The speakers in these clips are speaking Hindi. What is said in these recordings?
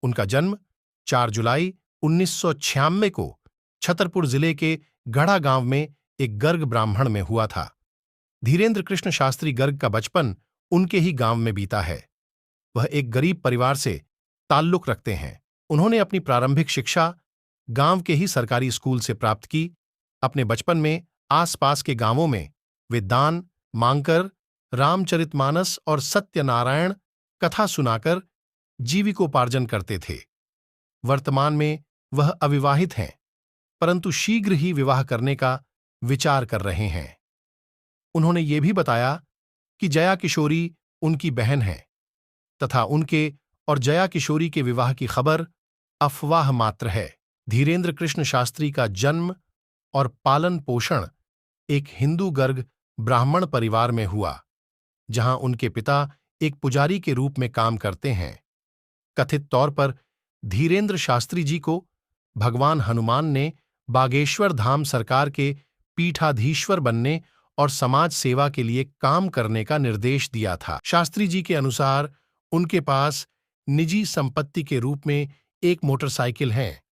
उनका जन्म 4 जुलाई 1996 को छतरपुर जिले के गढ़ा गांव में एक गर्ग ब्राह्मण में हुआ था। धीरेन्द्र कृष्ण शास्त्री गर्ग का बचपन उनके ही गांव में बीता है। वह एक गरीब परिवार से ताल्लुक रखते हैं। उन्होंने अपनी प्रारंभिक शिक्षा गांव के ही सरकारी स्कूल से प्राप्त की। अपने बचपन में आसपास के गांवों में वे दान मांगकर, रामचरितमानस और सत्यनारायण कथा सुनाकर जीविकोपार्जन करते थे। वर्तमान में वह अविवाहित हैं, परंतु शीघ्र ही विवाह करने का विचार कर रहे हैं। उन्होंने ये भी बताया कि जया किशोरी उनकी बहन है तथा उनके और जया किशोरी के विवाह की खबर अफवाह मात्र है। धीरेन्द्र कृष्ण शास्त्री का जन्म और पालन पोषण एक हिंदू गर्ग ब्राह्मण परिवार में हुआ, जहां उनके पिता एक पुजारी के रूप में काम करते हैं। कथित तौर पर धीरेन्द्र शास्त्री जी को भगवान हनुमान ने बागेश्वर धाम सरकार के पीठाधीश्वर बनने और समाज सेवा के लिए काम करने का निर्देश दिया था। शास्त्री जी के अनुसार उनके पास निजी संपत्ति के रूप में एक मोटरसाइकिल है।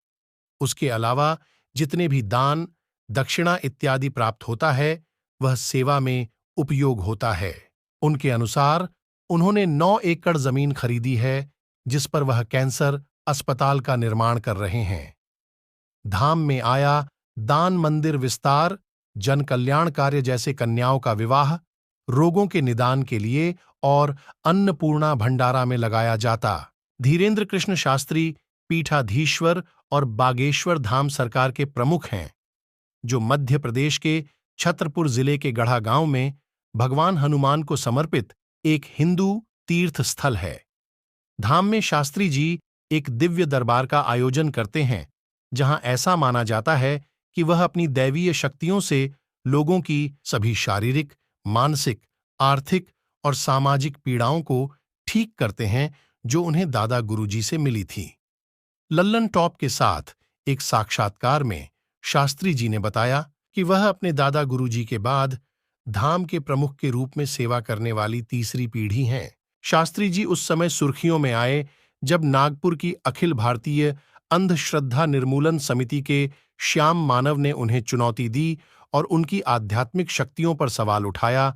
उसके अलावा जितने भी दान दक्षिणा इत्यादि प्राप्त होता है, वह सेवा में उपयोग होता है। उनके अनुसार उन्होंने 9 एकड़ जमीन खरीदी है, जिस पर वह कैंसर अस्पताल का निर्माण कर रहे हैं। धाम में आया दान मंदिर विस्तार, जन कल्याण कार्य जैसे कन्याओं का विवाह, रोगों के निदान के लिए और अन्नपूर्णा भंडारा में लगाया जाता। धीरेन्द्र कृष्ण शास्त्री पीठाधीश्वर और बागेश्वर धाम सरकार के प्रमुख हैं, जो मध्य प्रदेश के छतरपुर जिले के गढ़ा गांव में भगवान हनुमान को समर्पित एक हिंदू तीर्थ स्थल है। धाम में शास्त्री जी एक दिव्य दरबार का आयोजन करते हैं, जहां ऐसा माना जाता है कि वह अपनी दैवीय शक्तियों से लोगों की सभी शारीरिक, मानसिक, आर्थिक और सामाजिक पीड़ाओं को ठीक करते हैं, जो उन्हें दादा गुरुजी से मिली थी। लल्लन टॉप के साथ एक साक्षात्कार में शास्त्री जी ने बताया कि वह अपने दादा गुरुजी के बाद धाम के प्रमुख के रूप में सेवा करने वाली तीसरी पीढ़ी हैं। शास्त्री जी उस समय सुर्खियों में आए जब नागपुर की अखिल भारतीय अंधश्रद्धा निर्मूलन समिति के श्याम मानव ने उन्हें चुनौती दी और उनकी आध्यात्मिक शक्तियों पर सवाल उठाया।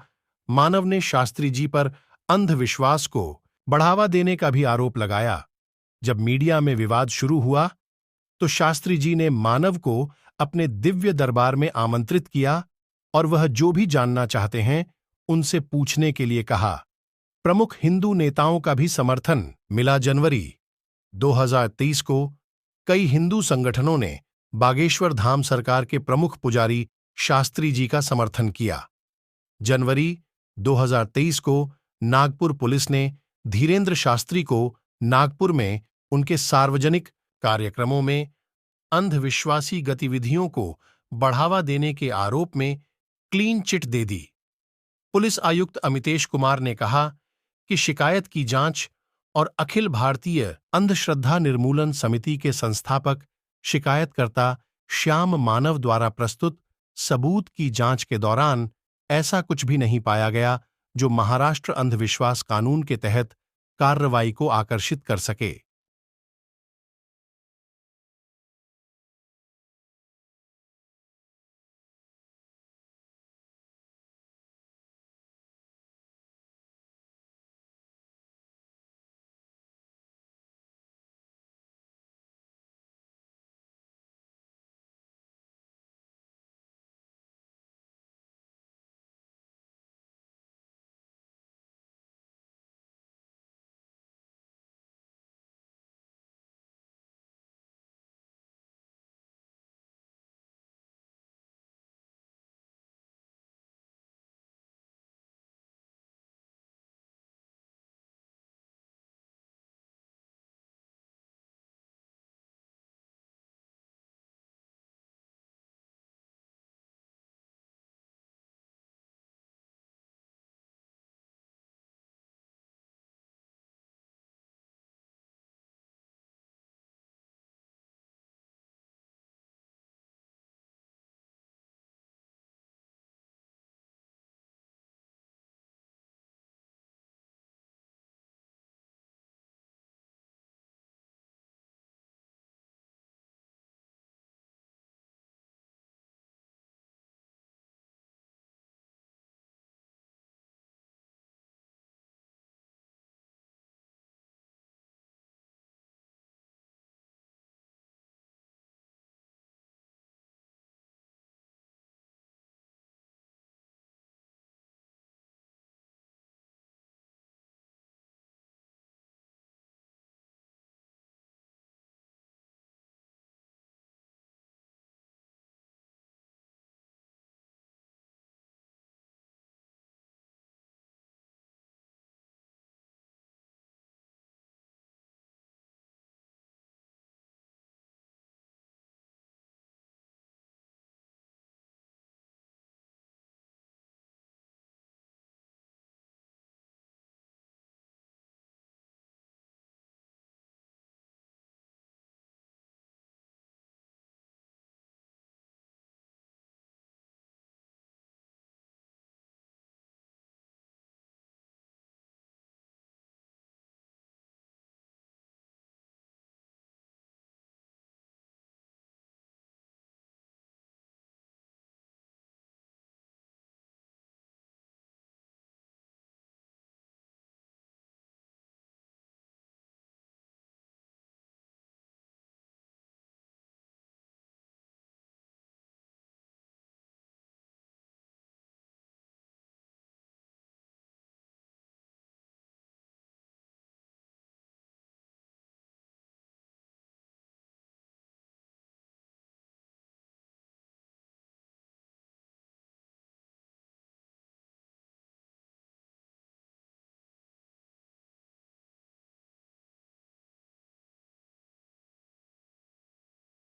मानव ने शास्त्री जी पर अंधविश्वास को बढ़ावा देने का भी आरोप लगाया। जब मीडिया में विवाद शुरू हुआ तो शास्त्री जी ने मानव को अपने दिव्य दरबार में आमंत्रित किया और वह जो भी जानना चाहते हैं उनसे पूछने के लिए कहा। प्रमुख हिंदू नेताओं का भी समर्थन मिला। जनवरी 2023 को कई हिंदू संगठनों ने बागेश्वर धाम सरकार के प्रमुख पुजारी शास्त्री जी का समर्थन किया। जनवरी 2023 को नागपुर पुलिस ने धीरेन्द्र शास्त्री को नागपुर में उनके सार्वजनिक कार्यक्रमों में अंधविश्वासी गतिविधियों को बढ़ावा देने के आरोप में क्लीन चिट दे दी। पुलिस आयुक्त अमितेश कुमार ने कहा कि शिकायत की जांच और अखिल भारतीय अंधश्रद्धा निर्मूलन समिति के संस्थापक शिकायतकर्ता श्याम मानव द्वारा प्रस्तुत सबूत की जांच के दौरान ऐसा कुछ भी नहीं पाया गया जो महाराष्ट्र अंधविश्वास कानून के तहत कार्रवाई को आकर्षित कर सके।